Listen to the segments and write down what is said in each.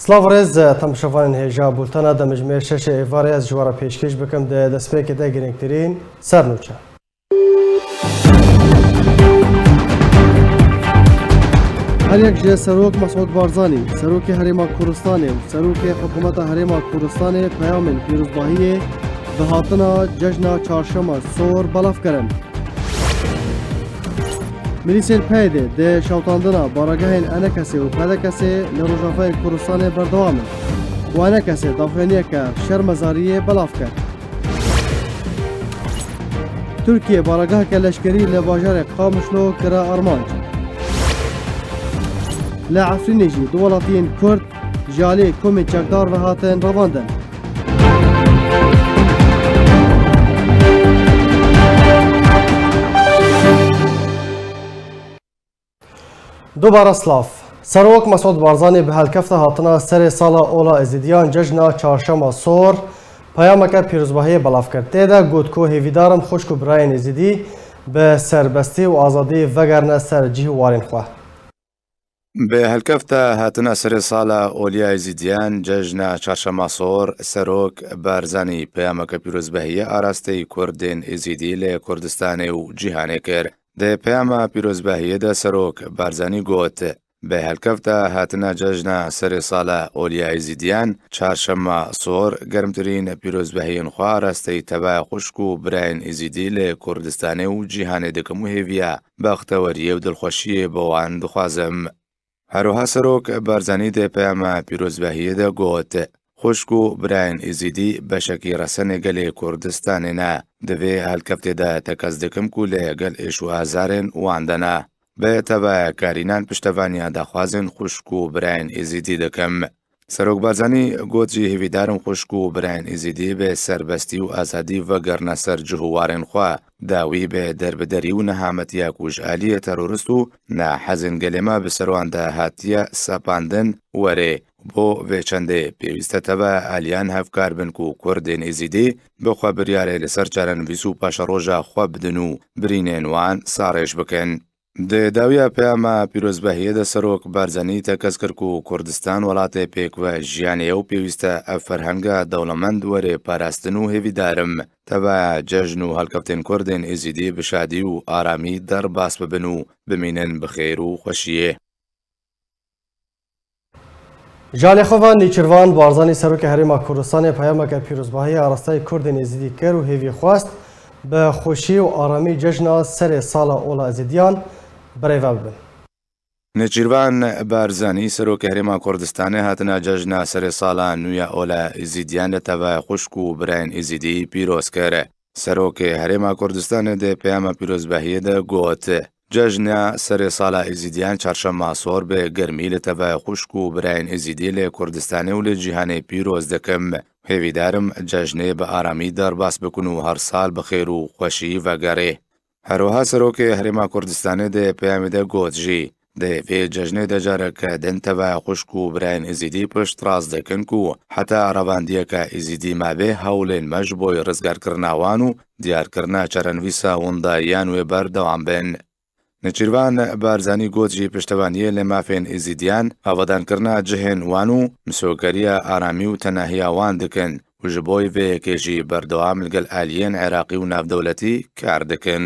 سلاورز تمشوان هجا بولتانا د مجموعه شش ایواره از جواره پیشکش بکم د دسپیک د گرینگترین سرنوچه هر یک جه سروک مسعود بارزانی سروک هریما کوردستانی و سروک حکومت هریما کوردستانی پیام پیروزباهی به هاتنا جشن چهارشنبه سور بلاف کرن ملیسین پیده ده شوتاندنا بارگاهین انکسی و پدکسی لروجافای کوردستان بردوامه و انکسی داخلینیه که شرمزاریه بلاف کرد. ترکیه بارگاه که لشکری لباجار قامشلو کرا ارمانج. لعفرینیجی دولتین کرد جالی کومی چکدار و هاتن رواندن. دوباره سلاف سروک مسعود بارزانی به هلکفت هاتنا سر سالا اولا ازیدیان جشن چهارشنبه سور پیامک پیروزباهی بلاف کرد تیدا گوتکو هیویدارم خوشکو براین ازیدی به سربستی و آزادی وگرنه سر جیه وارین خواه به هلکفت هاتنا سر سالا اولیا ازیدیان جشن چهارشنبه سور سروک بارزانی پیامک پیروزباهی آراسته کردین ازیدی ل کردستان و جیهانه کرد ده پیام پیروزباهی ده سروک بارزانی گوت به هلکفت هاتنا جشن سر سالا اولیا ازیدیان چهارشنبه سور گرمترین پیروزباهی خواه راسته تبع خوشکو براین ازیدی ل کردستان و جیهانه دکمو هیویا بختوری و دلخوشی بوان دخوازم هروها سروک بارزانی ده پیام پیروزباهی ده گوت خوشکو براین ازیدی بشکی رسن گل کردستان نه دوی هلکفت ده تکز دکم کو لگل ایشو هزارن واندنا به تبع کارینان پشتوانی دخوازن خوشکو براین ازیدی دکم سروک بارزانی گوت جی هیویدارم خوشکو براین ازیدی به سربستی و آزادی و گرنه سر جهوارن خواه داوی به دربدری و نهامتی کوش آلی ترورستو نه حزن گلما بسروان ده هاتیه سپاندن وره بو و چنده پیوسته تبع آلیان هفکار بن کو کردین ازیدی بخوا بریاره لسر چرن ویسو پاش روژا خواه بدنو برینین وان سارش بکن ده داویا پیام پیروزباهی ده سروک بارزانی تکز کرکو کردستان ولات پیک و جیانه و پیوسته افرهنگا دولمند وره پاراستنو هیوی دارم تبع جشن و هلکفتین کردین ازیدی بشادی و آرامی در باس ببنو بمینن بخیر و خوشیه جالی خوان نیچروان بارزانی سروک هریما کوردستان پیامک پیروزباهی آراسته کردین ازیدی کر و هیوی خواست به خوشی و آرامی جشن سر سالا اولا ازیدیان برای ببن. نیچروان بارزانی سروک هریما کوردستان هاتنا جشن سر سالا نویا اولا ازیدیان لتبع خوشکو براین ازیدی پیروز کرد. سروک هریما کوردستان ده پیام پیروزباهی ده گوت جشن سر سالا ازیدیان چهارشنبه سور به گرمی لتبع خوشکو براین ازیدی ل کردستان و لجیهان پیروز دکم هیویدارم جشن به آرامی در باس بکنو هر سال بخیر و خوشی و گره هروها سروک هریما کوردستان ده پیام ده گوت جی ده في جشن ده جارك دن تبع خوشكو براين ازيدي پشت راز دكن كو حتى روانديه که ازيدي ما به هولين مجبوي رزگار کرناوانو دیار کرنا چرنویسا وندایان و بردوام بن نچیروان بارزانی گوت جی پشتوانیه لمافین ازیدیان هوادان کرنا جهن وانو مسوگریا آرامی و تناهی وان دکن و جبوی و کجی بردوام لگل آلیین عراقی و نافدولتی کار دکن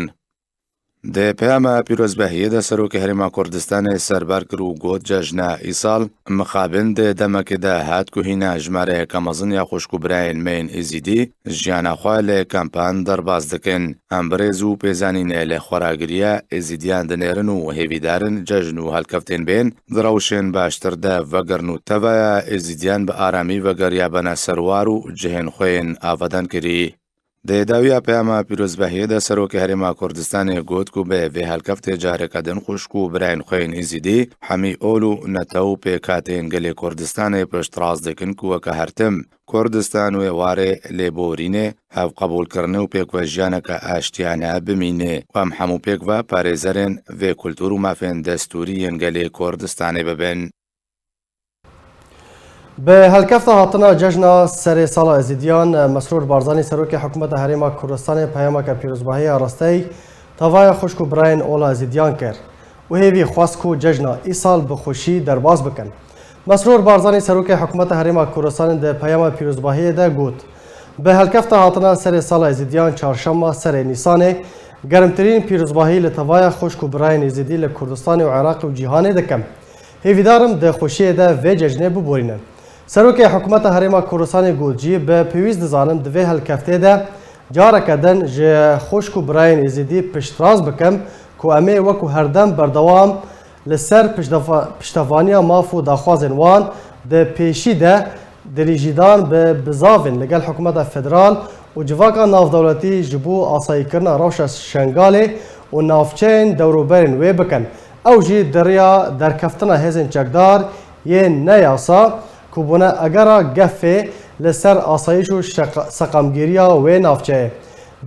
ده پیام پیروزباهی ده سروک هریما کوردستان سربار کرو گوت جشن ایسال مخابن ده دمک ده هات کو هینا جماره کمازن یا خوشکو براین مین ازیدی جیانا خواه کمپان در باز دکن امبرزو پیزانین لخوراگریا ازیدیان دنیرن و هیویدارن جشن و هلکفتین بین دروشن باشتر ده وگرنو تبا ازیدیان به آرامی وگریا بنا سروارو جهن خوین آفادان کری ده داویا پیام پیروزباهی ده سروک هریما کوردستان گوت کو به و هلکفت جارکدن خوشکو براین خوین ازیدی همی اولو نتاو پیکاتین گلی کوردستان پشت راز دکن کو که هرتم کوردستان و واره لیبورینه هف قبول کرنه و پیک و جانک آشتیانه بمینه و هم همو پیک و پارێزەرên و کلتور و مافین دستوریین گلی کوردستان ببن به هلکفت هاتنا جشن سر سالا ازیدیان مسرور بارزانی سروک حکومت هریما کوردستان پیامک پیروزباهی آراسته تاوای خوشکو براین اولا ازیدیان کرد و هیوی خواست کو جشن ای سال به خوشی درباز بکن مسرور بارزانی سروک حکومت هریما کوردستان ده پیام پیروزباهی ده گوت به هلکفت هاتنا سر سال ازیدیان چهارشنبه سر نیسان گرمترین پیروزباهی لطوای خشک و براین ازیدی لکردستان و عراق و جهان دکم هیویدارم ده خوشی ده و ججنه ببورینن سروک حکومت هریما کوردستان گوت جی به پیویز دزانم دوی هلکفته ده جارک دن جه خشک و براین ازیدی پشتراز بکم که امه وکو هردم بردوام لسر پشتوانیا مافو داخوازن وان ده پیشی ده دریجیدان به بزاوین لگل حکومت فدرال و جواکا ناف دولتی جبو آسایی کرنا روش شنگاله و نافچین دوروبرین وی بکن او جی دریا در کفتنا هزین چکدار یه نیاسا کبونه اگرا گفه لسر آسایش و سقامگیریا و نافچه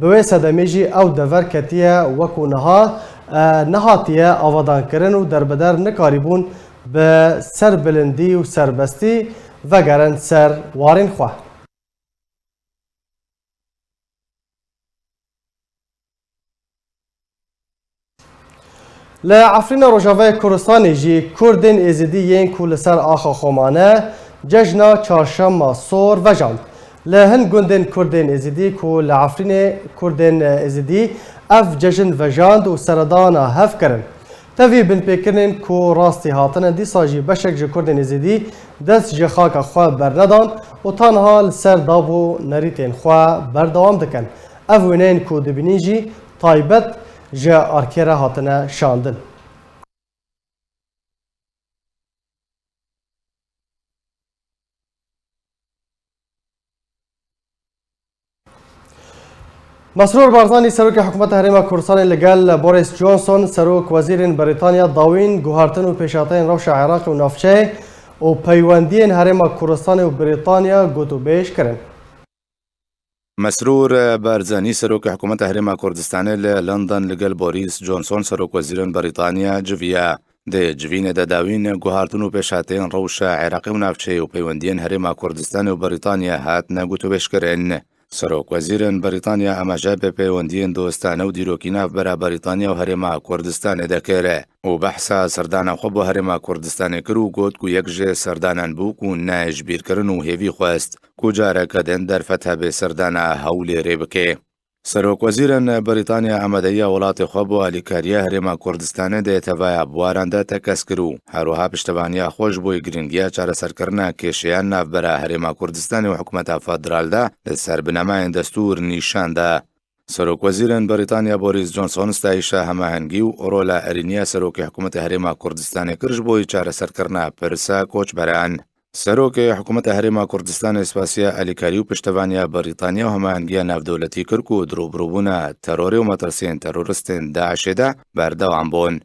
به صدمیجی او دور کتیه وکو نهاتیه آوادان کرن و دربدر نکاریبون به سر بلندی و سربستی و گرن سر وارین خواه. لعفرین روجاوه کردستان جی کردین ازیدی ین کول سر آخا خومانه جشنا چهارشنبه سور و جاند. لهن گندن کردین ازیدی کو لعفرین کردین ازیدی اف جشن و جاند و سردانا هف کرن. تاوی بن پیکرنن کو راستی هاتنه دی ساجی بشک جه کردین ازیدی دست جه خاک خواه برندان و تنها لسر دابو نریتین خواه بردوام دکن. اف وینین کو دبینی جی تایبت جه آرکیره هاتنه شاندن. مسرور بارزانی سروک حکومت هریما کوردستان لگل بوریس جانسون سروک وزیر بریتانیا داوین گوهارتن و پیشاتین روش عراق و نافچه و پیوندین هریما کوردستان و بریتانیا گوتو بیش کرن. مسرور بارزانی سروک حکومت هریما کوردستان لندن لگل بوریس جانسون سروک وزیر بریتانیا جویا ده جوین ده داوین گوهارتن و پیشاتین روش عراق و نافچه و پیوندین هریما کوردستان و بریتانیا هات نگوتو بیش کرن. سروک وزیر بریتانیا اماجه به پیوندین دوستانه و دیروکی ناف برا بریتانیا و هریما کوردستان دکره و بحثا سردان خوب و هریما کوردستان کرو گوت کو یک جه سردانان بو کو ناج بیر کرن و هیوی خواست کو جاره کدن در فتح به سردان هولی ریبکه. سروک وزیر بریتانیا آمادهی ولات خوب و الیکاریا هریما کوردستان ده تفای بواران ده تکس کرو هروها پشتوانیا خوش بوی گرینگیا چاره سرکرنا کشیان ناف برا هریما کوردستان و حکومت فدرال ده سر بنامه دستور نیشان ده. سروک وزیر بریتانیا بوریس جانسون ستایشه هماهنگی و رولا ارینیا سروک حکومت هریما کوردستان کرج بوی چاره سرکرنا پرسا کوچ بران. سروک حکومت هریما کوردستان اسپاسیا الیکاری و پشتوانیا بریتانیا و هماهنگی ناف دولتی کرکو دروبروبونا ترور و مترسین ترورستین داعش ده بردوام بون.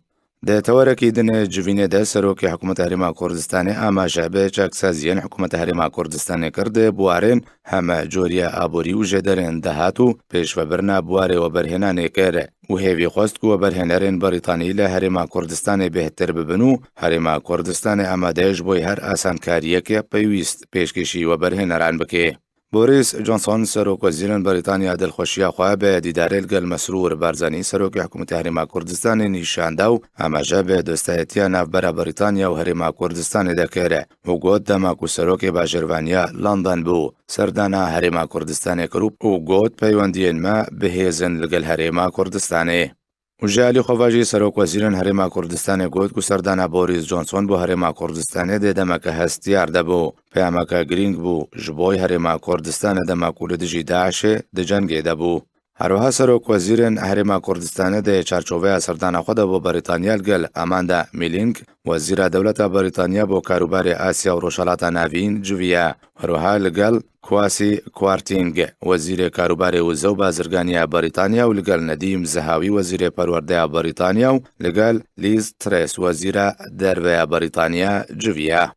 ده تورکی دن جوینه ده سروک حکومت هریما کوردستان اما جابه چاکسازیان حکومت هریما کوردستان کرده بوارن همه جوریا آبوری و جدرین دهاتو پیش و برنا بواره و برهنانه کره و هیوی خواست که و برهنرین بریتانی لهریما کوردستان بهتر ببنو هریما کوردستان امادهش بوی هر آسان کاریه که پیویست پیشکشی و برهنران بکه. بوریس جانسون سروک وزیر بریتانیا دلخوشی خواه به دیدار لگل مسرور بارزانی سروک حکومت هریما کوردستان نیشانده و هماجه به دوستایتی ناف برا بریتانیا و هریما کوردستان دکره و گوت دماکو سروک باجروانیا لندن بو سردانا هریما کوردستان کروب و گوت پیوندین ما بهیزن لگل هریما کوردستانه. و جالی خواجی سروک وزیر هریما کوردستان گوت کو سردانا بوریس جانسون بو هریما کوردستان ده دمکه هستیار ده بو پیامکه گرینگ بو جبوی هریما کوردستان دمکو لدجی داعش ده جنگ ده بو. هروها سروک وزیر هریما کوردستان ده چارچوبه سردانا خود بو بریتانیا لگل اماندا میلینگ وزیر دولت بریتانیا بو کاروبار آسیا و روشالات ناوین جویا هروها لگل کواسی کوارتینگ وزیر کاروبار وزو بازرگانی بریتانیا و لگل ندیم زهاوی وزیر پرورده بریتانیا و لگل لیز تریس وزیر دروی بریتانیا جویا.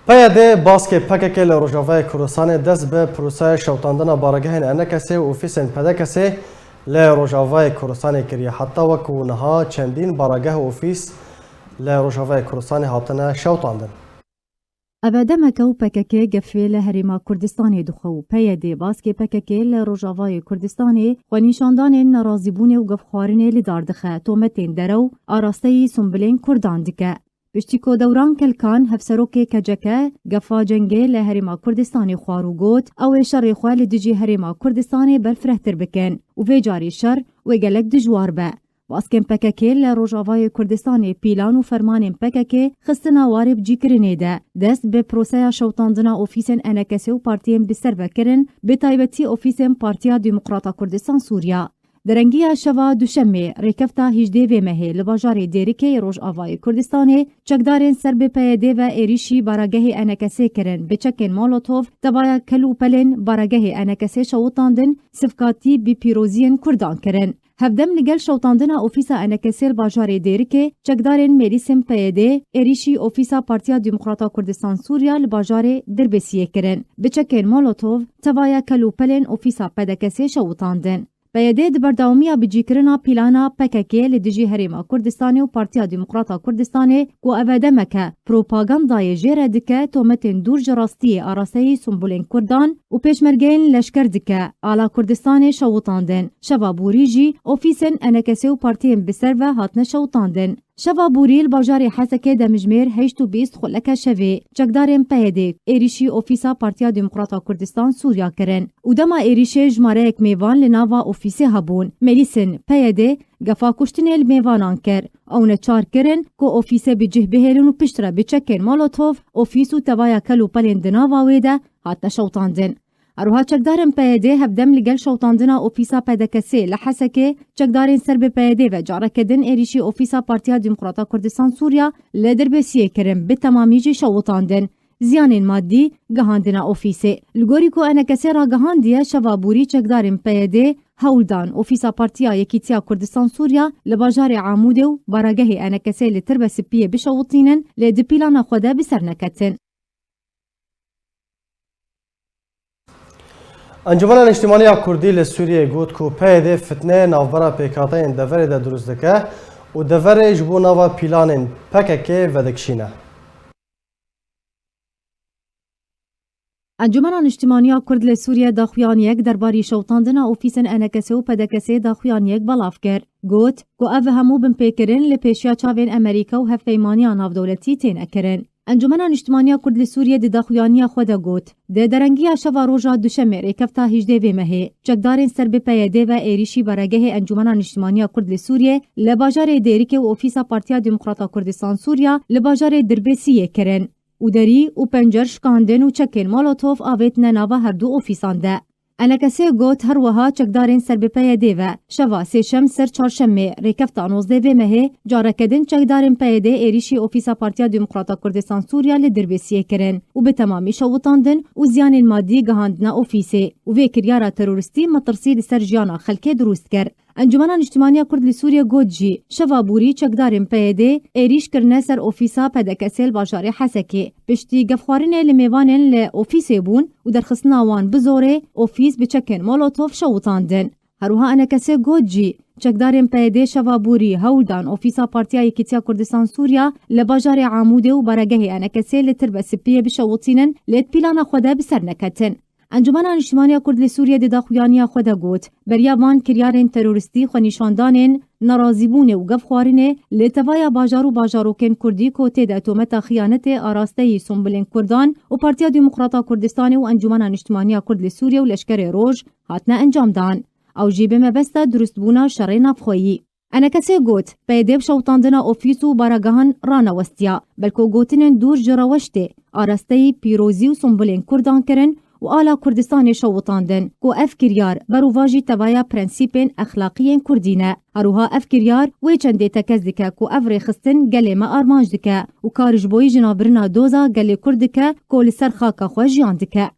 پیاده باسک پکک لروجاوه کوردستان دست به پروسه شوتاندن بارگهین انکسه و اوفیسن پدکسه لروجاوه کوردستان کریه حتی وکو نها چندین بارگه اوفیس لروجاوه کوردستان هاتنه شوتاندن. ئەڤەدەمەکە و پەکەکێ گەفێ لە هەرێما کوردستانê dixwe û peyê dê baskê PKK li Rojavayê Kurdistanê xwenîşandanên nerazîbûnê û gevxwarinê li dar dixe, tometên derew arasteyî Sumbilên Kurdan dike. Piştî ku Dewran Kelkan hevserokê keceke gefa cengê li Herêma Kurdistanê xwar û got ew ê şerê xwe li dijî Herêma Kurdistanê berfirehtir bikin û vê carî şer wê gelek dijwar be. Baskên PKK li Rojavayê Kurdistanê pîlan û fermanên PKK xistina warê bicîkirinê de dest bi proseya şewtandina ofîsên NKS û partiyên bi ser vekirin, bi taybetî ofîsên Partiya Demokrata Kurdistan Sûriya. Derengiya şeva duşemê rêkefta 18 vê mehê li bajarê Dêrikê Rojavayê Kurdistanê çekdarên ser bi PYD ve êrişî baragehê NKSê kirin bi çekên Molotov tevaya kel û pelên baragehê NKSê şewitandin sifkatî bi pîroziyên Kurdan kirin. Hevdem li gel şewtandina ofîsa NKSê li bajarê Dêrikê çekdarên melîsên PYD êrişî ofîsa Partiya Demokrata Kurdistan Sûriya li bajarê Dirbêsiyê kirin bi çekên Molotov tevaya kel û pelên ofîsa PDKSê şewitandin. PYD di berdewamiya bicîkirina pîlana PKK li dijî Herêma Kurdistanê û Partiya Demokrata Kurdistanê ku evêdemeke propagandayê jê re dike tometên dûr ji rastiyê arasteyî Sumbulên Kurdan û pêşmergeyên leşker dike ala Kurdistanê şewitandin. Şeva Bûrî jî ofîsên NKS û partiyên bi ser ve hatine şewitandin. Şeva Bûrî li bajarê Hesekê demijmêr 28 xuleke şevê çekdarên PYD êrişî ofîsa Partiya Demokrata Kurdistan Sûriya kirin û dema êrişê jmareyek mêvan li nava ofîsê hebûn. Melîsên PYD gefa kuştinê li mêvanan kir. Ew neçar kirin ku ofîsê bi cih bihêlin û piştre bi çekên Molotov ofîs û tevaya kel û pelên di nava wê de hatine şewtandin. Eroha çekdarên PYD hevdem li gel şewtandina ofîsa PDKSê li Hesekê çekdarên ser bi PYD ve careke din êrişî ofîsa Partiya Demokrata Kurdistan Sûriya li Dirbêsiyê kirin bi temamî jî şewitandin. Ziyanên maddî gihandina ofîsê. Li gorî ku NKSê ragihandiye Şeva Bûrî çekdarên PYD hewldan ofîsa Partiya Yekîtiya Kurdistan Sûriya li bajarê Amûdê û baragehê NKSê li Tirbesipiyê bişewitînin lê di pîlana xwe de bi ser neketin. Encumena Niştimaniya Kurdî li Sûriyê got ku PYD fitneyê navbera pêkhateyên deverê de durust dike û deverê ji bo nava pîlanên PKK vedikişîne. Encumena Niştimaniya Kurd li Sûriye daxuyaniyek derbarî şewtandina ofîsên NKS û PDKSê daxuyaniyek belav kir. Got ku ev hemû bin pêkirin li pêşiya çavên Amerîka û hevpeymaniya navdewletî têne kirin. Encumena Niştimaniya Kurd li Sûriyê di daxuyaniya xwe de got. Di derengiya şeva roja duşemê rêkefta 18 vê mehê çekdarên ser bi PYD ve êrişî baragehê Encumena Niştimaniya Kurd li Sûriyê li bajarê Dêrikê û ofîsa Partiya Demokrata Kurdistan Sûriya li bajarê Dirbêsiyê kirin û derî û pencer şikandin û çekên Molotov avêtine nava her du ofîsan de. NKSê got her wiha çekdarên ser bi PYD ve şeva sêşem ser çarşemê rêkefta 19 vê mehê careke din çekdarên PYD êrişî ofîsa Partiya Demokrata Kurdistan Sûriya li Dirbêsiyê kirin û bi temamî şewitandin û ziyanên maddî gihandina ofîsê û vê kiryara terorîstî metirsî li ser jiyana xelkê durust kir. Encumena Niştimaniya Kurd li Sûriye got jî Şeva Bûrî çekdarên PYD êrîş kirine ser ofîsa PDKSê li bajarê Hesekê. Piştî gevxwarinê li mêvanên li ofîsê bûn û derxistina wan bi zorê ofîs bi çekên Molotov şewitandin. Herûha NKSê got jî çekdarên PYD Şeva Bûrî hewldan ofîsa Partiya Yekîtiya Kurdistan Sûriya li bajarê Amûdê û baragehê NKSê li Tirbesipiyê bişewitînin lê pîlana xwe de bi ser neketin. Encumena Niştimaniya Kurd li Sûriyê di daxuyaniya xwe de got beriya van kiryarên terorîstî xwenîşandanên nerazîbûnê û gevxwarinê li tevaya bajar û bajarokên Kurdî ku têde tometa xiyanetê arasteyî Sumbilên Kurdan û Partiya Demokrata Kurdistanê û Encumena Niştimaniya Kurd li Sûriyê û Leşkerê Roj hatine encamdan. Ew jî bi mebesta durustbûna şerê navxweyî. NKSê got PYD bi şewtandina ofîs û baragehan ranewestiya belku gotinên dûr ji reweştê arasteyî pîrozî û Sumbilên Kurdan kirin û ala Kurdistanê şewitandin ku ev kiryar berûva jî tevaya prensîpên exlaqiyên Kurdî ne. Herûha ev kiryar wê çendê tekez dike ku ev rêxistin gelê me armanc dike û kar ji boî jinabirina doza gelê Kurd dike ku li ser xaka xwe jiyan dike.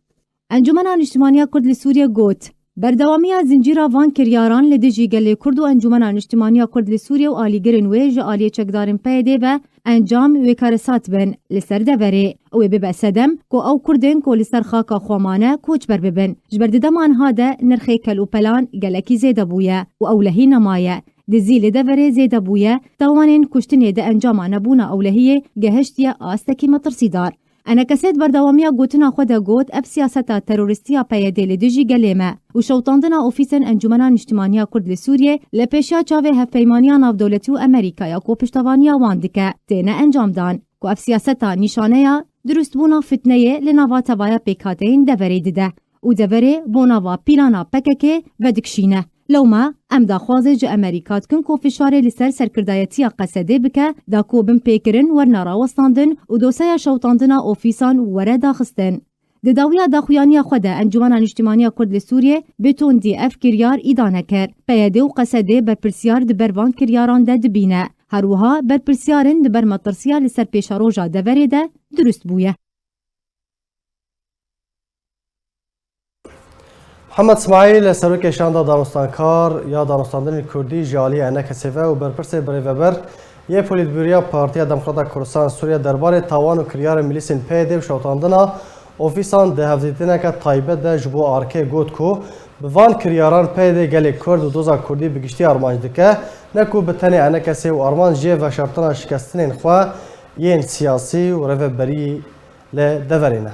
Encumena Niştimaniya Kurd li Sûriyê got berdewamiya zincîra van kiryaran li dijî gelê Kurd û Encumena Niştimaniya Kurd li Sûriyê û alîgirên wê ji aliyê çekdarên PYD ve encam wê karesat bin li ser deverê. Ew ê bibe sedem ku ew Kurdên ku li ser xaka xwe mane koçber bibin. Ji ber di deman ha de nirxê kel û pelan gelekî zêde bûye û ewlehî nemaye. Di zîlê deverê zêde bûye, tawanên kuştinê de encama nebûna ewlehiyê gehiştiye astekî metirsîdar. انکسید بردوامیا گوتنا خود گوت اف سیاستا تروریستیا پیاده لدجی گلیمه و شوطاندنا اوفیسن انجمنا اجتماعی کرد لسوریه لپیشا چاوه هفپیمانیا ناو دولتی و امریکا یا کو پشتوانیا واندکه تینه انجام دان کو اف سیاستا نشانه درست بونا فتنه لناوا توایا پیکاتین دوری دیده و دوری بوناوا پیلانا پککه و دکشینه لوما ام دا خوازه جه امریکات کن کو فشاره لسر سرکردایتی قصده بکه دا کو بم پیکرن ورنا راوستاندن و دوسای شوطاندنا اوفیسان وره داخستن. ده داویا داخویانی خوده انجمن اجتماعی کرد لسوریه بتون دی اف کریار ایدانه کر. پیاده و قصده بر پرسیار ده بروان کریاران ده دبینه. هروها بر پرسیارن ده بر مطرسیا لسر پیشاروجا دوره ده درست بویه. محمد اسماعیل سروک شاندا دانستانکار یا دانستاندن کردی جالی انک سیفه و برپرس بریوبر یه پولیتبیریا پارتیا دموکرات کردستان سوریه درباره تاوان و کریار ملیسین پیده و شوطاندنا اوفیسان ده هفزیتینه که تایبه ده جبو آرکه گود کو بوان کریاران پیده گلی کرد و دوزا کردی بگشتی آرمانج دکه نکو بتنی انک سی و آرمان جه و شرطنا شکستنین خواه یین سیاسی و ریوبری لدورینه.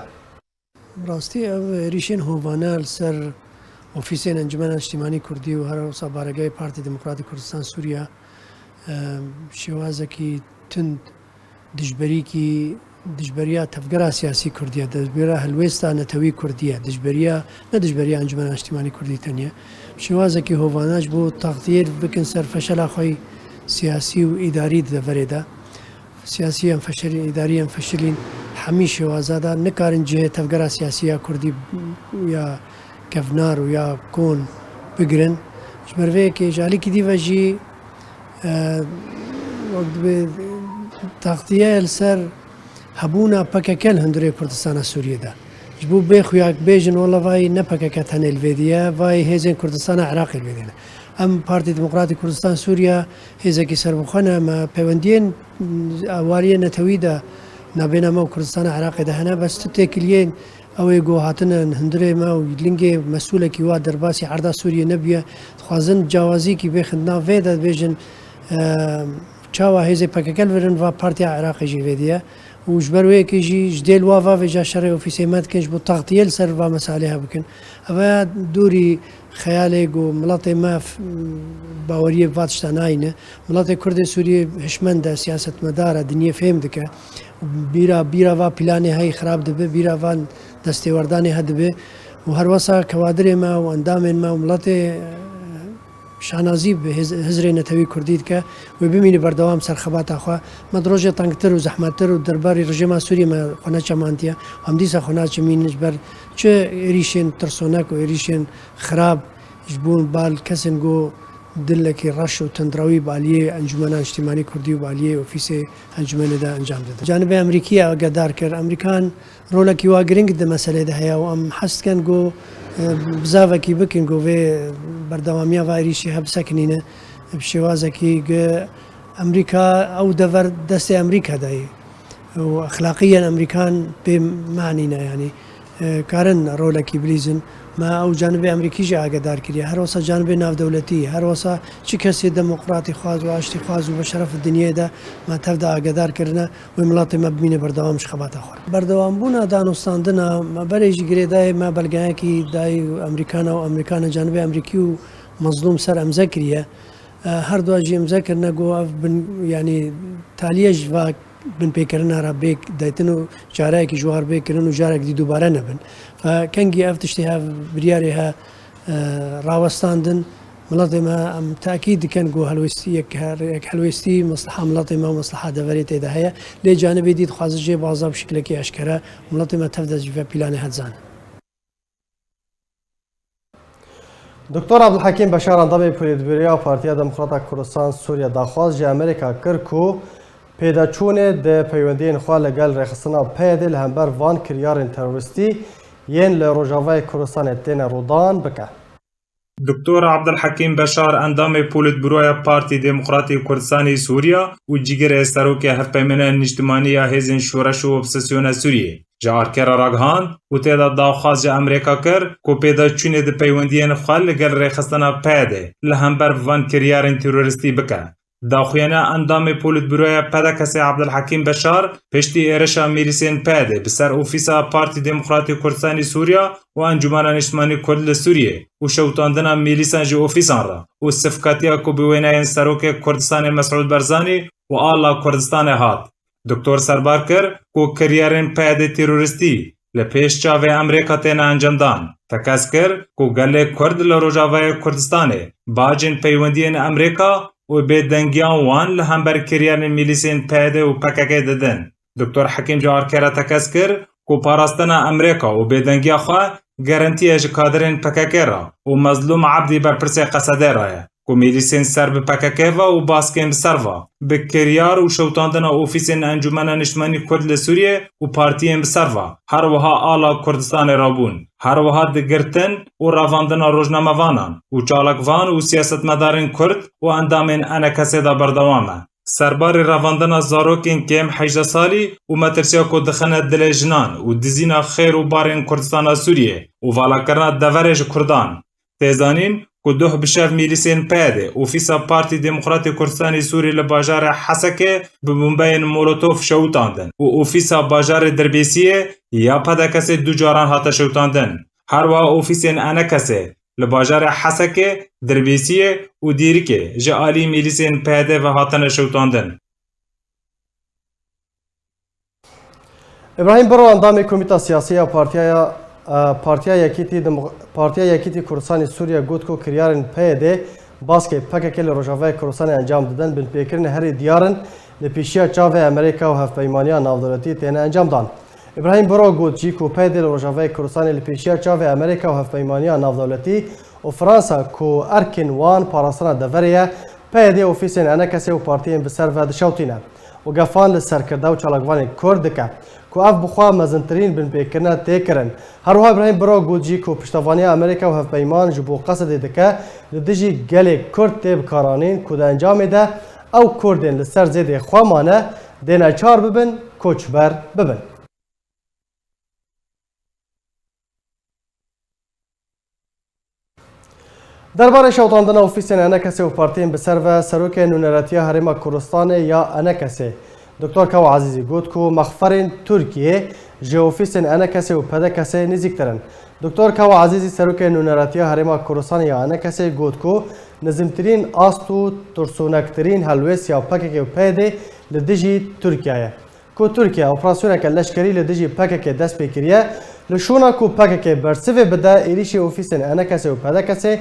راستی ریشین هوانه سر اوفیسین انجمن اجتماعی کردی و هر روز بارگاه پارتی دموکراتی کردستان سوریه شوازه کی تند دجبریا تفکر سیاسی کردیه دجبریا هلوستا نتوی کردیه دجبریا انجمن اجتماعی کردی تنیه شوازه کی هوانه بو تغییر بکن سر فشل خوی سیاسی و اداری دفرده سیاسی هم فشلین اداری هم فشلین همیشه وازاده نکارن جه تفکر سیاسی کردی یا گفنار و یا کون بگرن جمروه که جالی کی دیوژی وقت به تغطیه السر هبونا پککل هندره کردستان سوریه ده جبو بخویاک بیجن والله وای نپککت هن الویدیه وای هزین کردستان عراق الویدیه ام پارتی دموکراتی کردستان سوریه هزه کی سربخانه ما پیوندین اواریه نتویده نبینا ما کردستان عراق ده هنه بس تو تکلیین اوی گو هاتن هندره ما و لینگه مسئول کی واد درباسی عرض سوریه نبیه خوازن جوازی کی بخدنا ویداد بیجن چاوا هزه پککل ورن و پارتی عراق جیویدیه و جبروی کی جی جدیل وافا و جاشره اوفیسی مد کنج بو تغطیه سر و مسائله بکن اوه دوری خیالی گو ملت ما باوری واتش تناینه ملت کرد سوریه هشمنده سیاست مداره دنیا فهم دکه بیرا و پلانی های خراب دبه بیرا و دستیوردانی هدبه و هر واسه کوادر ما و اندام ما و ملت شانازی به هزر نتوی کردید که و ببینی بردوام سرخبات آخوا مدروج تنگتر و زحمتتر و درباری رژیم سوری ما خونه چمانتیه هم دیسا خونه چمینش بر چه ریشن ترسونک و ریشن خراب جبون بال کسن گو دلکی رش و تندروی بالیه انجمن اجتماعی کردی و بالیه اوفیس انجمن ده انجام داده. جانب امریکی آگادار کرد امریکان رولکی واگرینگ ده مسئله ده هیا و ام حست کن گو بزاف کی بکن گو و بردوامیا و ایریشی هب سکنینه بشوازه کی امریکا او دور دست امریکا دایی و اخلاقیا امریکان به معنی نه یعنی کارن رولکی بلیزن ما او جانب امریکی جا آگادار کریه هر واسه جانب ناو دولتی هر واسه چی کسی دموکراتی خواز و عشتی خواز و بشرف دنیا ده ما تفدا آگادار کرنه و ملت ما ببینه بردوامش خبات آخر بردوام بونا دانستاندنا ما بریج گری دای ما بلگاه کی دای امریکان جانب امریکی و مظلوم سر امزه کریه هر دو اجی امزه کرنه گو یعنی تالیج و بن پیکرنا را بیک دایتنو جاره کی جوار بیکرن و جاره کی دوباره نبن فکنگی افتشتها بریارها راوستاندن ملت ما ام تاكيد كان جو هلوستي هلوستي مصلحه ملت ما مصلحه دوريت ده هي لجانب ديد خوازجي بازا بشكل كي اشكره ملت ما تفدز في بلان هزان دکتر عبدالحکیم بشار اندام پولیتبیریا پارتیا دموکرات کردستان سوریه داخواست جه امریکا کرکو پیداچون ده پیوندین خواه لگل رخصنا پیده لهمبر وان کریارین تروریستی ین لروجاوای کردستان تین رودان بکه. دكتور عبد الحكيم بشار اندام بوليتبيرو بارتي ديمقراطي كردستاني سوريا وجيجر سروك هفبمنن اجتماعية هزن شورش و اوبسسيون سوريا جار كرا راغهان وتدا داخواز امريكا كر كو بيدا چونه د پیوندين خال لگل رخصتنا پاده لهمبر وان كريارن تيرورستي بكه داخویانه اندام پولیتبرویا پدکسی عبدالحکیم بشار پشتی ایرشا میلیسین پاده بسر اوفیسا پارتی دموکراتی کردستانی سوریا و انجمن نیشتمانی کرد لسوریه و شوتاندنا میلیسان جی اوفیسان را و صفقاتیا کو بویناین سروک کردستان مسعود برزانی و آلا کردستان هات. دکتر سربار کر کو کریارن پاده تروریستی لپیش چاوه امریکا تینا انجام دان. تکس کر کو گله کرد لروجاوه کردستانه باجن پیوندین امریکا و به دنگیان وان لهمبر کریان میلیسین پیده و پککه ددن. دکتر حکیم جوار کرا تکس کر کو پاراستنا امریکا و به دنگیا خواه گارنتیه جکادرین پککه را و مظلوم عبدی بر پرسه قصده راه. کو میلیسین سر به پککه و باسکین بسروا. به کریار و شوتاندنا اوفیسین انجمن نشمانی کرد لسوریه و پارتیین بسروا. هر وها آلا کردستان رابون. هر وها دگرتن و رواندنا روزنامه‌وانان و چالکوان و سیاستمدارین کرد و اندامین انکسی دا بردوامه. سربار رواندنا زاروکین کم 18 سالی و مترسیا کو دخنه دل جنان و دزینا خیر و بارین کردستان سوریه و والا کرنا دورج کردان. تیزانین کو دوه بشف میلیسین پیده اوفیسا پارتی دموکراتی کردستانی سوری لباجار حسکه به بمبین مولوتوف شوتاندن و اوفیسا باجار دربیسیه یا پدکسی دو جاران هاتا شوتاندن. هر وا اوفیسین انکسی لباجار حسکه دربیسیه و دیرکه جالی میلیسین پیده و هاتن شوتاندن. ابراهیم برو اندام کمیته سیاسی پارتیا یکیتی کردستان سوریا گوت کو کریارن پیده باسکه پکک لروجاوه کردستان انجام دادن بن پیکرین هر دیارن لپیشیا چاوه امریکا و هفپیمانیا ناودولتی تینه انجام دان. ابراهیم برو گوت جی کو پیده لروجاوه کردستان لپیشیا چاوه امریکا و هفپیمانیا ناودولتی و فرانسا کو ارکن وان پاراستنا دوریه پیده اوفیسین انکسی و پارتیین بسر و دشوتینه و گفان لسرکرده و چالکوان کرد که کو اف بخوا مزنترین بن پیکرنا تیکرن. هر وها ابراهیم برا گوجی کو پشتوانی امریکا و هفپیمان جبو قصد دکه لدجی گلی کرد تیب کارانین کو ده انجام ده او کردین لسر زیده خوامانه دینا چار ببن کوچبر ببن. درباره شوتاندن اوفیسین انکسی و پارتین بسر و سروک نونراتیا هرما کردستان یا انکسی دکتر کاو عزیزی گوت کو مخفرین ترکیه جه اوفیسین انکسی و پدکسی نزیکترن. دکتر کاو عزیزی سروک نونراتیا هرما کردستان یا انکسی گوت کو نزمترین آستو ترسونکترین هلویس یا پکک و پیده لدجی ترکیه. کو ترکیه اپراسیون که لشکری لدجی پکک دست بکریه لشونا کو پکک برسوه بده ایریشی اوفیسین انکسی و پدکسی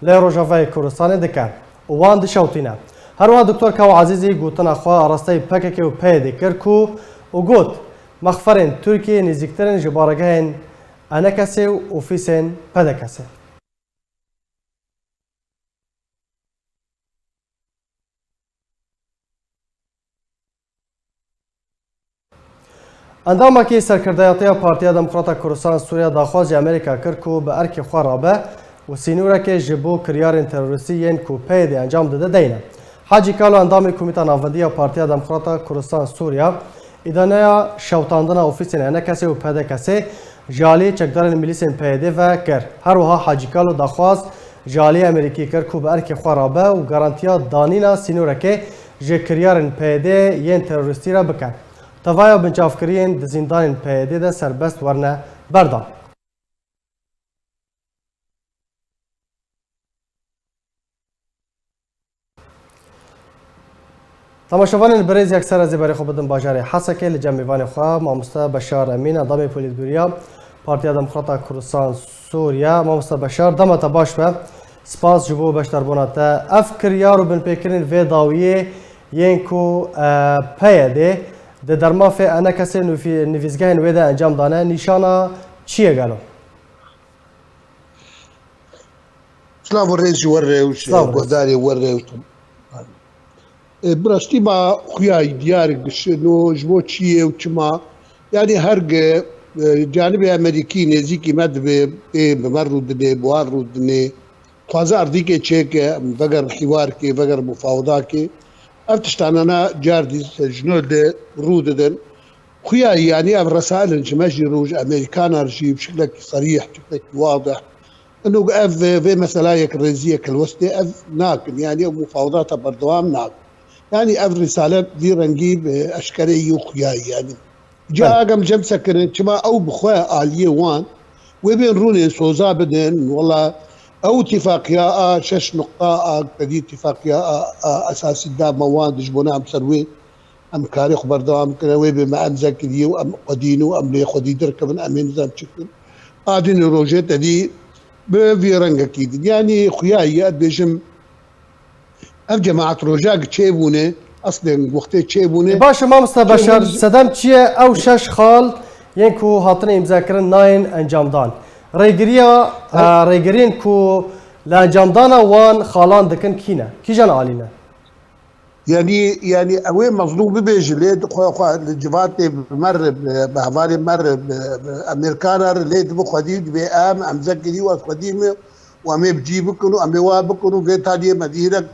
لروجاوه کردستان دکه و وان دشوتینه. هر وقت دکتر کاو عزیزی گوتن اخواه راسته پکک و پیده کرکو و گوت مخفرین ترکیه نزیکترین جبارگهین انکسی و اوفیسین پدکسی. اندامه که سرکردهیاتی پارتیا دموکراتا کردستان سوریا داخواز امریکا کرکو به ارک خوارابه و سینوره که جبو کریارین تروریستی ین کو پیده انجام داده دینه. حاجی کالو اندام کمیته ناودی پارتیا دموکراتا کردستان سوریا ادانه شوتاندن اوفیسین انکسی و پدکسی جالی چکدارن میلیسین پیده و کر. هر وها حاجی کالو داخواز جالی امریکی کر کو به ارک خوارابه و گارانتیا دانینا سینوره که جکریارن پیده ین تروریستی را بکن. توایا بنچافکرین دزیندان پیده ده سربست ورنه بردان. تماشاوان برز اکثر از برای خوب بدن باجار حسکه لجمعیان خواه مامستا بشار امین اندام پولیتبوریا پارتیا دموکراتا کردستان سوریا مامستا بشار دمت باش به سپاس جبو بشتر بوناتا اف کریارو بن پیکرین و داویه ینکو پیده ده درمافه انا کسی نویزگاه ویده انجام دانه نشانا چیه گلو؟ سلام الرئيس وره وش بوداري وره براشتي ما خوياي ديارك شنو جبو تشيه وشما يعني هرق جانب امريكي نزيكي مد بمرو دني بوارو دني خوازار ديكي تشيك فقر حواركي فقر مفاوضاكي افتشتانانا جاردي جنود روددن خوياي يعني الرسائل انشماشي روج امريكانا رجي بشكل صريح بشكل واضح انه اف في مسالايك الرئيسيه كالوسطى اف ناكن يعني مفاوضاتها بردوام ناكن يعني اف رسالة في رنجي باشكالي يوخياي يعني جاء قام جم سكرن كما او بخوا آلية وان وبين روني سوزا بدن والله او اتفاقيا شش نقطة كدي اتفاقيا اساسي دا مواد جبونا ام سروي ام كاري خبر دوام كنوي بما ام زكريو ام قدينو ام لي خدي دركبن امين زام تشكل ادين روجيت دي بفيرنج اكيد يعني خوياي بيجم اف جماعة روجاك تشيبونه اصلا وقتی چێبوونێ باشه مامۆستا بەشار سەدەم چییە ئەو شەش خاڵ یەن کو هاتنە ئیمزاکردن ناین ئەنجامدان ڕێگرین کو لە ئەنجامدانە وان خاڵان دەکەن کینە کیژان عالینە يعني اوي مظلوم ببيج ليد خو الجفات مر بهفاري مر امريكانا ليد بخديد بام امزكري وقديم وامي بجيبكن وامي وابكن بيت هذه مدينه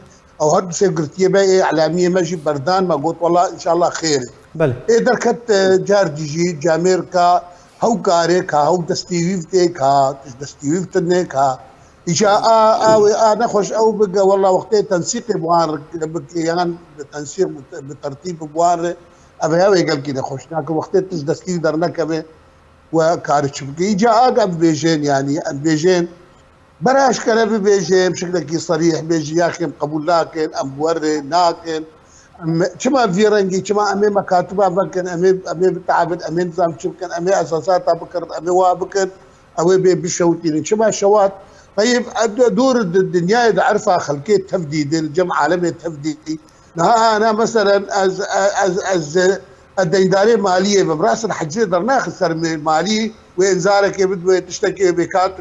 او هاد سكرتيه بقى اعلاميه ماشي بردان ما قلت والله ان شاء الله خير بله اذا كانت جار جي جاميركا هو كاريكا هو دستيفيفتك ها دستيفيفتنك ها إجا أنا خوش أو بقى والله وقتها تنسيق بوار بكيان تنسيق بترتيب بوار أبي هاوي قال كده خوش لكن وقتها تجدسكي درنا كمان وكارش بكي إجا أقام بيجين يعني بيجين براش كلام بيجين بشكل صريح بيجي يا أخي قبول لكن أم بوري لكن كما فيرنجي كما أمي مكاتبة بكن أمي بتعبد أمي نظام شبكن أمي أساسات بكر أمي وابكن أوي بيشوتين كما شوات طيب دور الدنيا اذا عرفها خلقيه تفديد الجمع عالمي تفديدي انا مثلا از الدينداريه ماليه براس الحجيه درنا خسر من الماليه وانذارك بده تشتكي بكات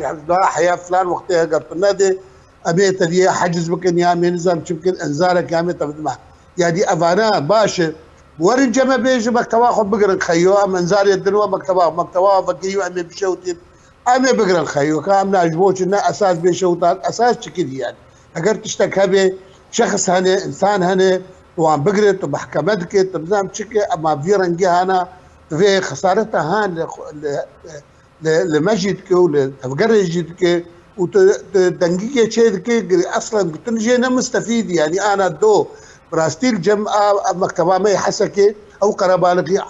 حياه فلان وقتها قلت النادي ابيت لي حجز بكن يا من نظام يمكن انذارك يا متى بدمع يعني افانا باشا ورن جما بيجي مكتبه خذ بقرا خيو ام انذار الدنوا مكتبه فكيو ام بشوتين أنا بقرا الخيو كان نعجبوش إنه أساس بيشوطات أساس كذي يعني أقدر تشتكى به شخص هنا إنسان هنا وعم بقرت ومحكمتك تبزام تشكي أما في رنجي هنا في خسارتها هان لمجدك ولتفقرجتك وتدنقيك شيء أصلا بتنجينا مستفيد يعني أنا دو براستيل جمعة مكتبة ما يحسكي أو قربالك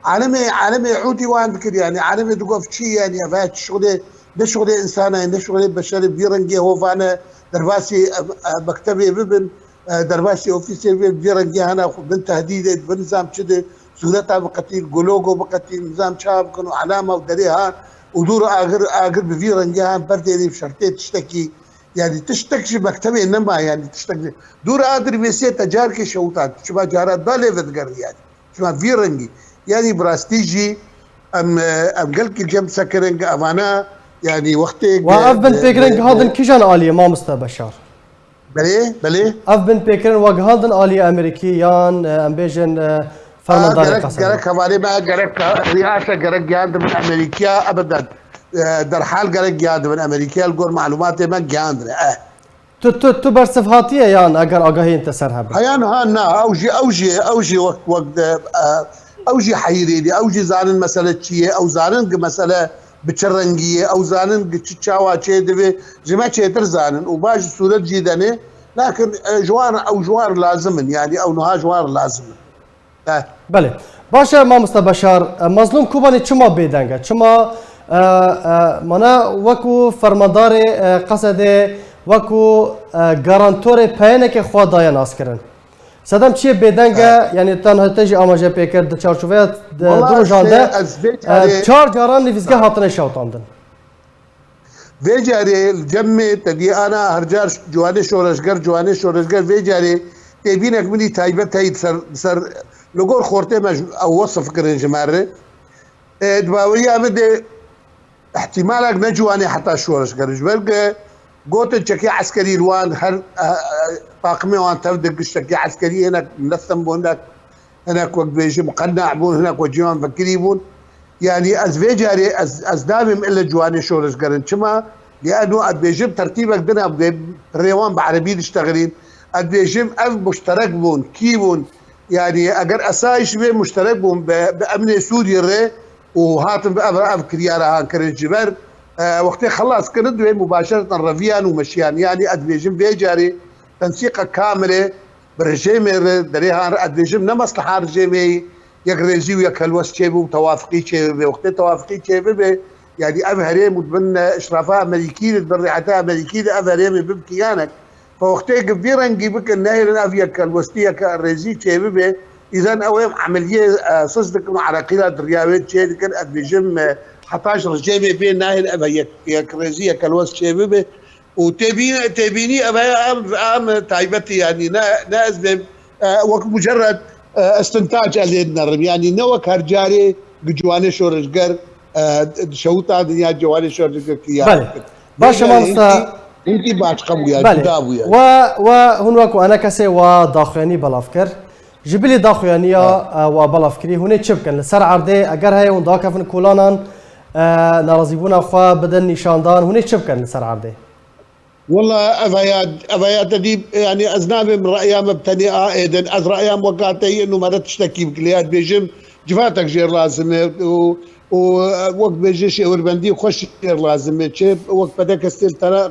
عالمي عودي وان بكر يعني عالمي تقف شيء يعني فات شغله ده شغله انسانه ده شغله بشري بيرنجي هو فانا درباسي مكتبي ببن درباسي اوفيسي بيرنجي انا بنت تهديد بنظام كده سودتا بقتيل جولوجو بقتيل نظام شاب كانوا علامه ودريها ودور اخر بفيرنجي بردي بشرطه تشتكي يعني تشتكي مكتبي انما يعني تشتكي دور اخر بيسي تجارك شوطات شباب جارات ضالي بتقر يعني شباب فيرنجي يعني براستيجي ام قلك الجم سكرنج امانه يعني وقتي واف بن بيكرنج هذا كيجان عاليه ما مستبشر بلي اف بن بيكرن وهذا عاليه امريكيان ام بيجن فرماندار قرك كمان ما قرك رئاسه قرك جاند من امريكا ابدا در حال قرك جاند من امريكا الجور معلومات ما جاند تو برصفاتيه يعني اگر اگاهي انت سرها هيان هانا اوجي وقت اوجي حيريدي اوجي زانن مساله شيء او زانن مساله بتشرنجيه او زانن تشاوا شيء دبي جماعه تر زانن وباش صوره جيدانه لكن جوار لازم يعني او نها جوار لازم بله باشه ما مستبشار مظلوم کوبانی چما بیدنگه چما منا وکو فرماندار قصد وکو گارانتور پینک خود دایا ناس کرن سدام چیه بیدنگه یعنی تنها تجی آماجه پیکر د چارچوبه درو جانده چهار جاران نویزگاه هاتنه شوطاندن ویجاری الجمع تدی انا هرجار جوانه شورشگر ویجاری تبینک منی تایبه تایید سر لگور خورته او وصف کرن جماره دباوی آمده احتمالك نجواني حتى شورشگر جبرگه قوت الشكي عسكري الوان هر طاقمي وان تبدك الشكي عسكري هناك ملثم بون هناك وقت بيجي مقنع بون هناك وجيوان فكري بون يعني از فيجاري از دامم الا جواني شورش قرن شما لانه اد بيجيب ترتيبك دنا ريوان بعربي تشتغلين اد بيجيب اف مشترك بون كي بون يعني اگر اسايش بي مشترك بون بامن سوريا الري وهاتم بأف كريارة كرن جبر وقتها خلاص كندوي مباشرة رفيان ومشيان يعني ادبيجن بيجاري تنسيق كاملة برژێمێ دەرێهان ئەدێژم نەمەسلحە ڕژێمێ یەک ڕێزی و یەک هەلوەست چێ بوو تەوافقی چێ ببێ وقتێ تەوافقی چێ ببێ يعني أب هريم وتبن إشرافات أمريكية بالريحتها أمريكية أب هريم ببكيانك فوقتها كبيرا نجيبك النهر أفيك الوسطية كالرزي شيبه إذا أوام عملية صدق على قيادة الرياضيات شيء كان أدبيجم 11 جيمي بين ناهر أبا يكرزية كالوسط شيبه وتبيني أبا تايبتي يعني ناس وقت مجرد استنتاج علينا يعني نوك هرجاري بجواني شورشجر شوطة دنيا جواني شورشجر كيا بله باشا مامستا انتي باش قبويا بله جدابويا وهناك أنا كسي وداخواني بلافكر جبلي داخوانيا وبلافكري هنا تشبكن لسر عرضي أجر هاي ونداكفن كولانان نرازيبونا خوا بدن نشاندان هنا تشبكن لسر عرضي والله أفايات دي يعني أزنابي من رأيها مبتنئة إذن أز رأيها موقعتي إنه ما تشتكي بكليات بيجم جفاتك جير لازم ووقت بيجي شيء وربندي وخش جير لازم شيء وقت بدك استير ترى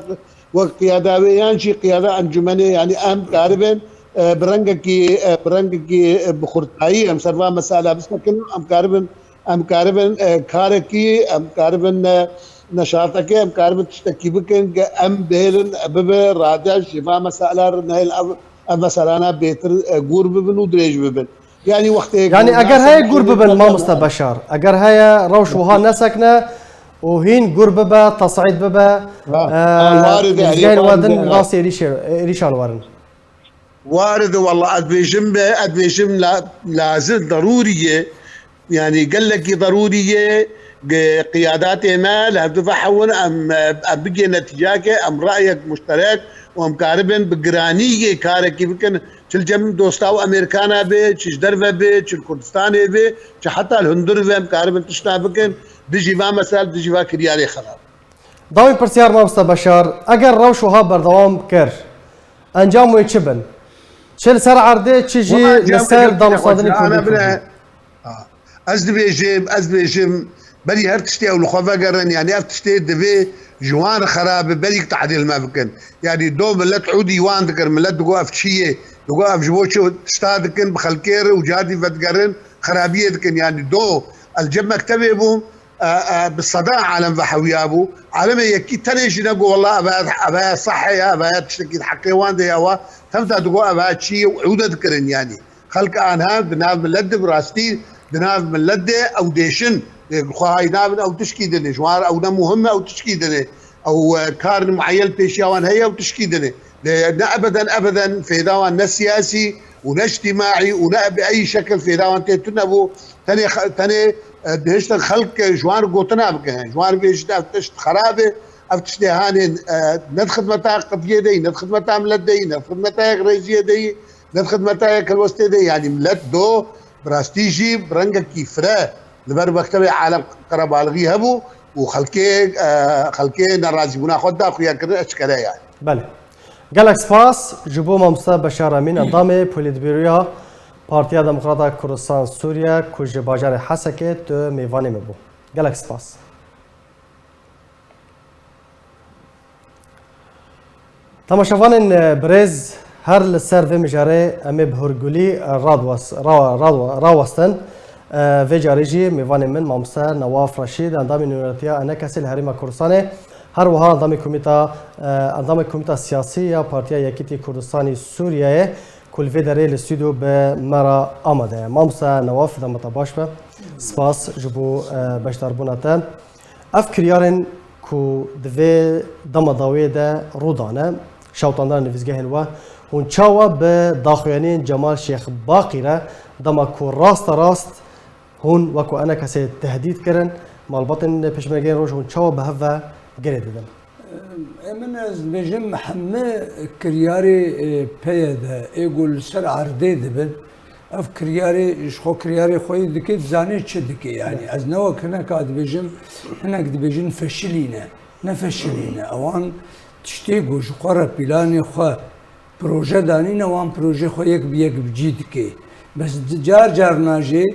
وقت قيادة يعني شيء قيادة أنجمني يعني أهم قاربا برنگكي بخورتاي أم سروا مسألة بس لكن أم قاربا كاركي أم قاربا نشاطك أم قاربا تشتكي بكن أم بهلن أبب رادع شفا مسألة نهل مسألة بيتر غور ببن ودريج ببن يعني وقت يعني أجر هاي غور ببن ما مستبشر أجر هاي روش وها نسكنا وهين غور ببا تصعيد ببا جاي ودن راسي ريشان ورن وارد والله أدبيجم لازم ضرورية يعني قال لك ضرورية قيادات ما لهدف حول أم بقي نتيجاك أم رأيك مشترك وأم كاربن بقرانية كارك يمكن تلجم دوستاو أمريكانا بي تشدرفة بي تشكردستاني بي حتى الهندر أم كاربن تشتابكن دجيفا مسال دجيفا كريالي خراب داوي برسيار ما مستبشر أجر روش وها بردوام كر أنجام يتشبن شل سر عرضي تشجي لسر دام صادني أنا أزبيجم بلي هر تشتي أو الخوفة قرن يعني هر تشتي دبي جوان خراب بلي تعديل ما بكن يعني دو ملت عودي وان ذكر ملت تقوف شيء تقوف جوشو تشتادكن بخلكير وجادي فتقرن خرابية ذكن يعني دو الجمع كتبه بالصداع عالم بحويابو عالم يكي تنيش نقول والله أبا صحي أبا تشتكي حقي وان دي أوا تمتا تقول أبا شيء وعودة ذكرن يعني خلق عنها بناف ملد براستي بناف ملد أو ديشن خواهي نابن أو تشكي دني جوار أو مهمة أو تشكي دني أو كارن معين بيشيوان هي أو تشكي دني لأن أبدا في داوان نا سياسي ونا اجتماعي ونا بأي شكل في داوان تنبو تاني دهشت الخلق جوار قوتنا بكهن جوار بيشت أفتشت خرابة أفتشت هاني ندخل متى قضية دي ندخل متى ملد دي ندخل متى غريزية دي ندخل متى كالوسطي دي يعني ملد دو براستيجي برنجا كيفرا لبر مكتبه عالم قرب الغي هبو وخلكي نرازي بنا خدا خويا كده اشكالها يعني بله جالكس باس جبو مامستا بشار امين اندام پولیتبیرویا پارتیا دموکراتا کردستان سوریا کج باجار حسکه تو میوانی مبو جالكس باس تماشاوان برز هر لسر و مجاره امی بهرگولی راوستن و جاريجي ميوان من مامسا نواف رشيد اندام نورتيا انا كسل هرم كردستان هر وها اندام كوميتا سياسية بارتيا يكيتي كردستاني سوريا كل في داري الاستوديو بمرا آمده مامسا نواف دم تباش به سپاس جبو بشتر بوناتا اف كريارن كو دوی دم داوی ده رودانه شوطاندار نویزگهن و هون چاوا به داخویانین جمال شیخ باقیره دم کو راست هون وكو انا كسي تهديد كرن مال بطن بيشمرجين روج هون شو بهفا قريد دم من از بجم محمد كرياري بيدا يقول سر عردي دبن اف كرياري شخو كرياري خوي دكيت زاني تشدكي يعني از نوا كنا كاد بجم هناك بجن فشلينا نفشلينا اوان تشتيقو شقرا بلاني خو بروجي دانينا وان بروجي خو يك بيك بجيدكي بس جار ناجي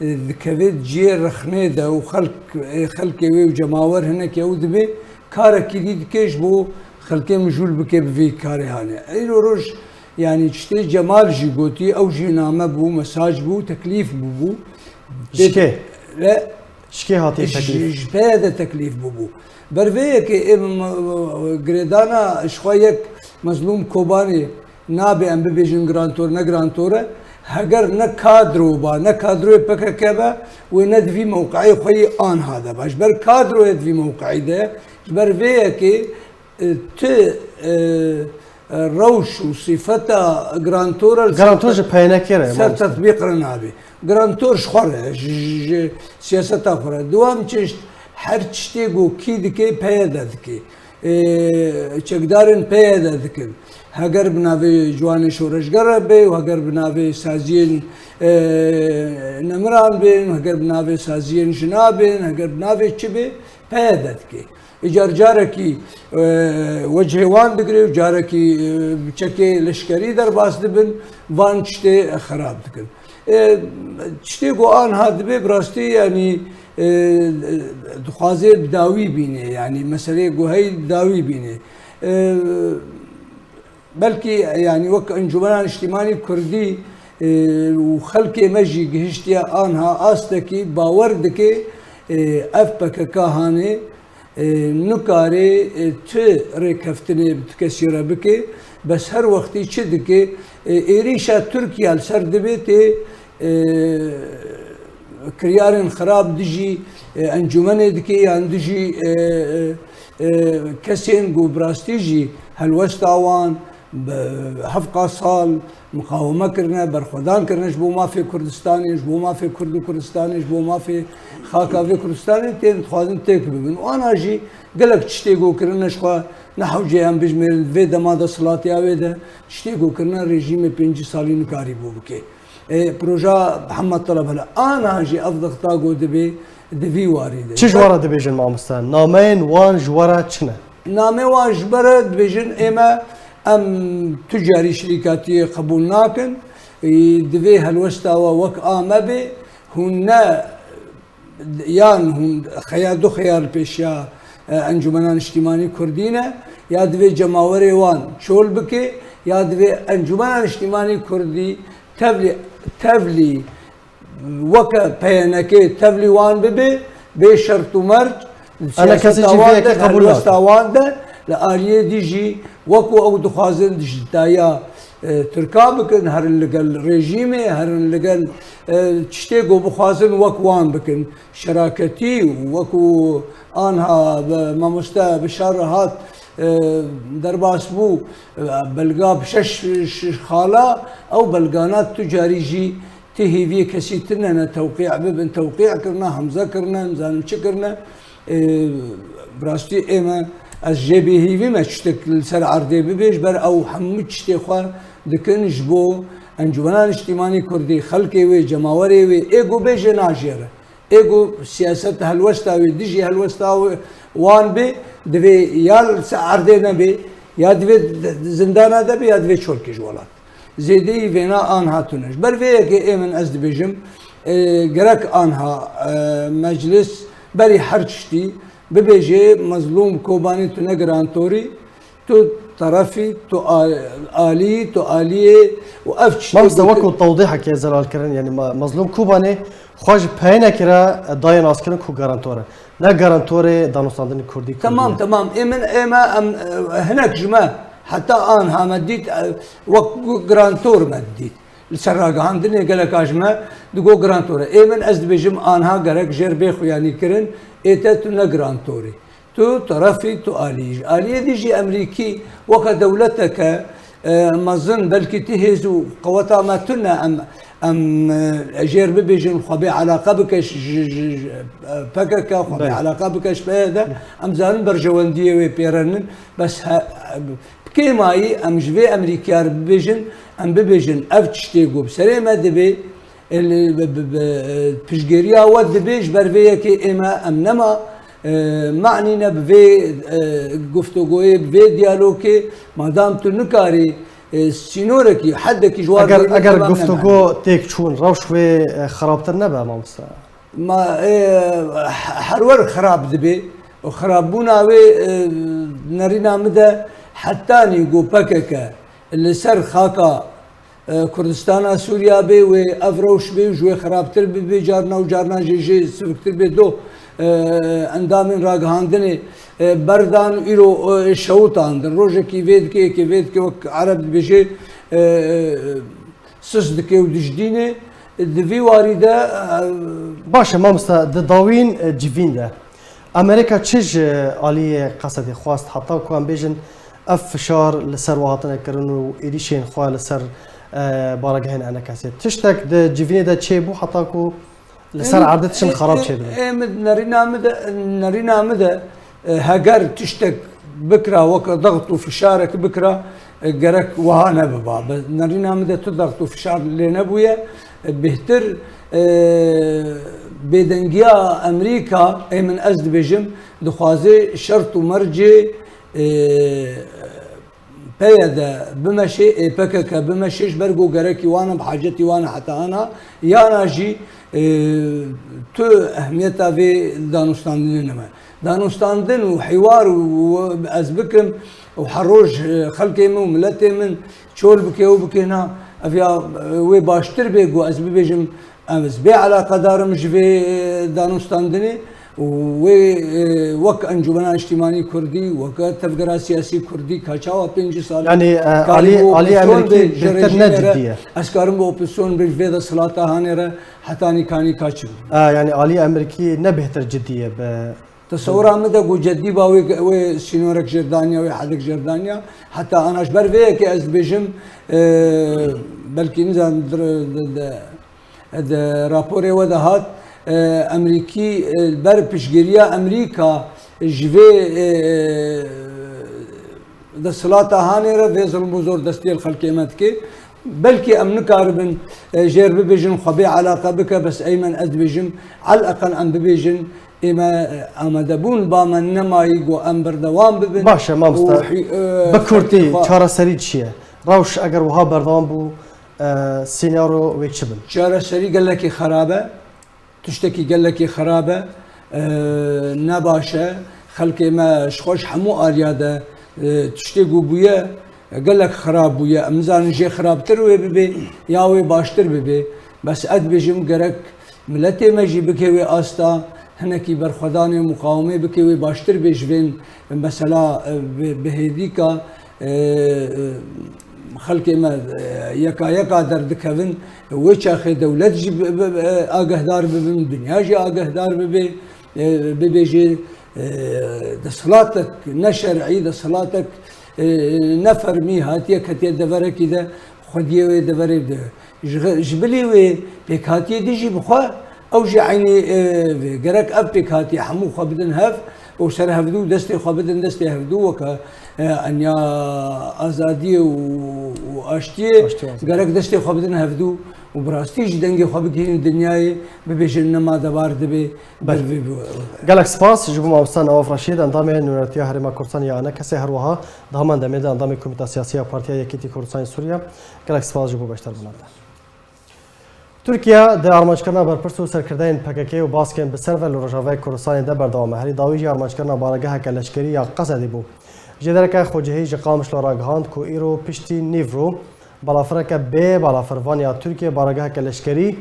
ذكرت جي رخنه ده وخلق وجماور هناك يود به كارك جديد كيش بو خلق مجول بك في كاري هاني اي روج يعني تشتي جمال جيبوتي او جينامه بو مساج بو تكليف بو شكي لا شكي هاتي تكليف هذا تكليف بو برفيك جريدانا شويك مظلوم كوباني نابي ام بيجن جرانتور نا جرانتورا هجر نا كادرو با نا كادرو بككبا وندفي موقعي خوي ان هذا باش بر كادرو يدفي موقعي ده بر فيك ت روش وصفتا جرانتورا جرانتور جي بينكيره سر تطبيق رنابي جرانتور شخوره سياسة أخرى دوام تشت هر تشتيجو كي دكي بيدا دكي چکدارن پیدا دکن هگر بناوی جوان شورش گربه و هگر بناوی سازین نمران بین هگر بناوی سازین جنابین هگر بناوی چی به پیدا دکی اجار جاره کی وجه وان دگری و جاره کی چکی لشکری در باز دبن وان چته خراب دکن چته گو آن هاد به براستی یعنی دخوازه داوی بینه یعنی مسئله گوهی داوی بینه بلکه یعنی وقت انجمن اجتماعی کردی و خلق مجی گهشتیا آنها آستکی باورد که اف پککاهانه نکاره ت رکفتنه بتکسیره بکه بس هر وقتی چه دکه ایریشا ترکیه سر دبیته كريارن خراب دجي انجمن دكي يعني دجي كسين جو براستيجي هالوستاوان حفقة صال مقاومة كرنا برخدان كرنا جبو ما في كردستاني جبو ما في كردستاني جبو ما في خاكا في كردستاني تين تخوازن تكبن وانا جي قالك تشتيقو كرنا شخوا نحو جيان بجميل فيدا مادا صلاتي اويدا تشتيقو كرنا ريجيم 5 سالي نكاري بو بكي بروجا محمد طلب هلا انا هجي افضل طاقو دبي وارده چه جواره دبیجن مامستان نامین وان جواره چنه نامه وان جبره دبيجن اما ام تجاري شركاتي قبول ناكن دبي هالوستا وك امبي هن يان هن خيار بيشيا انجمنان اجتماعي كردينه يا دبي جماوري وان شول بكي يا دبي انجمنان اجتماعي كردي تبلي وكا بينكي تبلي وان ببي بشرط مرج انا كاسي جيفيك قبول وان ده لآلية ديجي وكو او دخازن دجتايا تركابكن هر لقل ريجيمي هر لقل تشتيقو بخازن وكوان بكن شراكتي وكو انها مامستا بشارهات درباس بو بلغا بشش خالا او بلغانات تجاري جي تهيفي كسيتنا توقيع ببن توقيع كرنا همزه كرنا مزان شكرنا براستي اما از جيبي هيفي ما تشتكل سر عردي ببيش بر او حمد تشتي خوار دكن جبو انجمنان اجتماعي كردي خلقي وي جماوري وي ايغو بيجي ناجيره ايغو سياسه هالوستا وي ديجي هالوستا وان بي دبي يال عردي نبي يا دبي زندانا دبي يا دبي شوركي جوالات زيدي فينا انها تونج بل فيك من از دبيجم جرك انها مجلس بري حرشتي ببيجي مظلوم كوباني تنجرانتوري تو طرفي تو آلي تو آلية وأفتش ما مستوى توضيحك يا زلال كرن يعني مظلوم كوباني خوش بينا كرا داين اسكن كو غارانتورا لا غارانتوري دانوستاندن كردي تمام تمام اما هناك جماعة حتى انا مديت وقت غرانتور مديت السراغ عندنا قال لك اجمع دغو غرانتور ايمن از بجم انها غرق جير بيخو يعني كرن ايتت غرانتوري تو طرفي تو آلية ديجي أمريكي وكدولتك مظن بلكي تهزو قوتا ما تنا أم أجير ببيجن خبي علاقة بكش بكك خبي علاقة بكش بهذا أم زان برجواندية وبيرنن بس بكيماي أم جبي أمريكيار ببيجن أم ببيجن أفتشتيجو بسري ما دبي بشجيريا ود بيج برفيه كي إما أم نما معنينا بفي گفتگوی بفي ديالوكي مادام تو نكاري سينوركي حدكي جوار اگر گفتگو تيك چون روش و خرابتر نبا مامسا ما حرور خراب دبي وخرابونا وي نرينا مدى حتى نيقو بككا لسر خاكا كردستان سوريا بي وافروش بي وجوي خرابتر بي جارنا وجارنا جي سبكتر بي دو اندامن راگهاندنی بردان ایرو شوتاندن روزه کی وید کی وک عرب بيجي سسدكي ودجدينه دوی واریده باشه مامستا داوین جیوین ده امریکا چج علی قصدی خواست حتی که هم بیجن اف فشار لسر وهاتنه کرن و ایریشین خواه لسر بارگهین انا کسی تشتک ده جیوینه ده چه بو حتی که لسر عردتشن خراب چه ده نرينا مده هجر تشتك بكره وك ضغط وفشارك بكره جرك وهانا ببا نرينا مده تضغط وفشار لنبويه بهتر بدنجيا امريكا اي من ازد بجم دخوازي شرط ومرجي بيدا بمشي بكك بمشيش برجو جركي وانا بحاجتي وانا حتى انا يا ناجي تو اهميتها في دانوستاندن دانوستاندن وحوار وازبكم وحروج خلقي من وملتي من شول بكي وبكينا افيا وي باشتر بيجو ازبي بيجم ازبي على قدر مش في دانوستاندني وك انجمنا اجتماعي كردي وك تفكير سياسي كردي كاچاوا 5 سال يعني علي امريكي بهتر جديه اسكارم اوبسيون بالفيدا صلاه هانره حتى كاني كاچو يعني علي امريكي نه بهتر جديه تصور عمده جو جدي باوي سينورك جردانيا وحدك جردانيا حتى انا اشبر فيك از بيجم بلكي نزل رابوري ودهات امريكي بر بشجريا امريكا جوي دسلاتا هانيرا في ظلم وزور دستي الخلقيمات كي بلكي امن كاربن جير ببيجن خبي علاقه بك بس ايمن اد بيجن على الاقل ام ببيجن اما امدبون بامن نما يجو امبر دوام ببن باشا ما مستا بكورتي چارا سري چيه روش اگر وها بردوام بو سيناريو ويتشبن چارا سري قال لك خرابه تشتكي قال لك خرابه نباشه خلقي ما شخوش حمو ارياده تشتكي بويا قال لك خراب بويا امزان جي خراب تروي ببي ياوي باشتر ببي بس اد بيجم قرك ملتي مجي بكوي استا هنكي برخداني مقاومه بكوي باشتر بيجوين مثلا بهديكا خلقي ما يكا درد كفن وش اخي دولت جي اقهدار ببن دنيا جي اقهدار ببيجي دصلاتك نشرعي دصلاتك نفر مي هاتيه كتي دفرك كده خديه دفري جبلي وي بكاتيه ديجي بخوا او جي عيني قرك اب بكاتي حمو خبدن هف وسر هفدو دستي خبدن دستي هفدو وك انيا ازادي واشتي قرك دستي خبدن هفدو وبراستي جدنجي خبكين الدنيا ببيجن ما دبار دبي قالك سباس جبو ماوستان اوف رشيد انضامي نورتيا هرما كردستان انا كسي هروها دهمان دميد انضامي كوميتا سياسيه بارتيا يكيتي كردستان سوريا قالك سباس جبو باشتر بنات ترکیه در آرمانجکردن برپرس و سرکردن پککی و باسکن به سرور لروژاوی کردستان ده بردوامه هری داویجی آرمانجکردن بارگاه کلشکری یا قصدی بو جدرک خوجهی جقامش لراگهاند کو ایرو پشتی نیورو بالافرک به بالافروانیا ترکیه بارگاه کلشکری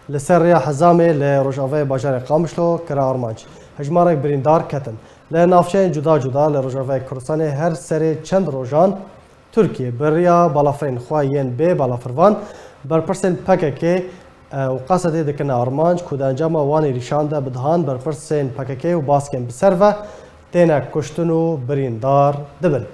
لسر یا حزامه لروژاوی باجار قامشلو کرا آرمانج هجمارک بریندار کتن لنافشین جدا جدا لروژاوی کردستان هر سر چند روزان ترکیه بریا بالافرین خواهین به بالافروان برپرسن پککی و قصد دکن آرمانج کود انجام وانی ریشانده بدهان برپرسن پککی و باسکن بسرو تینا کشتن و بریندار دبن.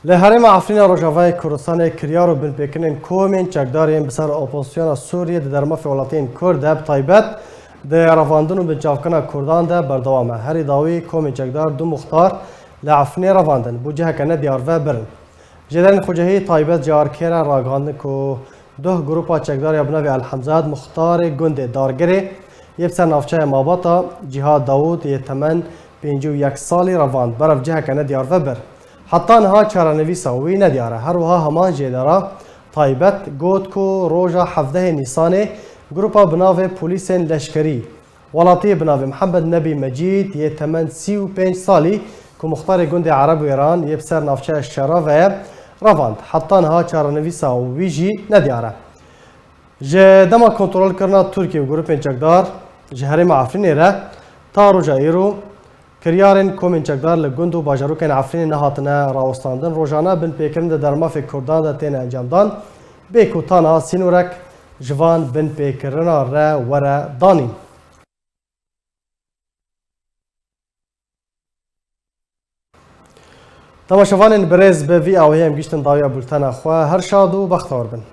لهرم عفرین روجاوی کردستان کریار و بن پیکنن کومین چکداریم بسر اپوزیسیون سوریه در مفی ولاتین کرد هب تایبت در رواندن و بنچافکن کردان ده بردوامه هری داوی کومین چکدار دو مختار لعفرین رواندن بوجه کنه دیار و برن جدن خوجهی تایبت جار کیرا راگاندن کو دو گروپا چکدار یبنوی الحمزاد مختار گند دارگری یبسر نافچه ماباتا جهاد داود یتمن 51 سالی رواند برف جه کنه دیار و بر حتی نها چارنویسا وی ندیاره هر وها همان جدارا تایبەت گوت کو ڕۆژە 17 نیسانê گروپا binavê polîsên leşkerî welatiyê binavê Mihemed Nebî Mecîd yê temen 35 salî ku muxtarê gundê Ereb û Êran yê bi ser navçeya Şera ve ravand heta niha çarenivîsa wî jî nediyar e. Ji dema kontrolkirina Tirkiye û grupên çekdar ji herêma Efrînê re ta roja îro kiryarên komên çekdar li gund û bajarokên Efrînê nehatine rawestandin. Rojane bin pêkirin de dermafê Kurdan de têne encamdan bê ku ta niha sînorek ji van bin pêkirina re were danîn. Temaşevanên birêz bi vî awayê em gîştin dawiya bultena xwe her şad û bextewar bin.